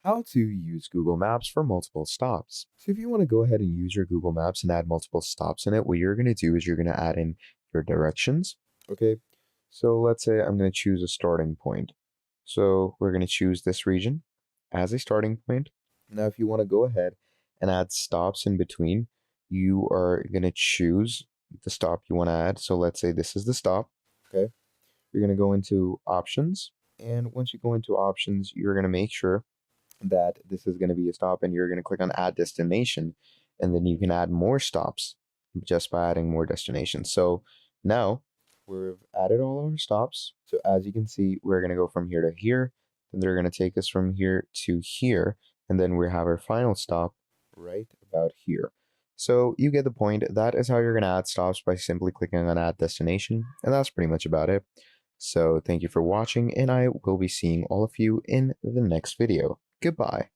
How to use Google Maps for multiple stops. So if you want to go ahead and use your Google Maps and add multiple stops in it, what you're going to do is you're going to add in your directions. Okay. So let's say I'm going to choose a starting point. So we're going to choose this region as a starting point. Now, if you want to go ahead and add stops in between, you are going to choose the stop you want to add. So let's say this is the stop. Okay. You're going to go into options. And once you go into options, you're going to make sure that this is going to be a stop, and you're going to click on add destination, and then you can add more stops just by adding more destinations. So now we've added all our stops. So as you can see, we're going to go from here to here, then they're going to take us from here to here, and then we have our final stop right about here. So you get the point. That is how you're going to add stops, by simply clicking on add destination, and that's pretty much about it. So thank you for watching, and I will be seeing all of you in the next video. Goodbye.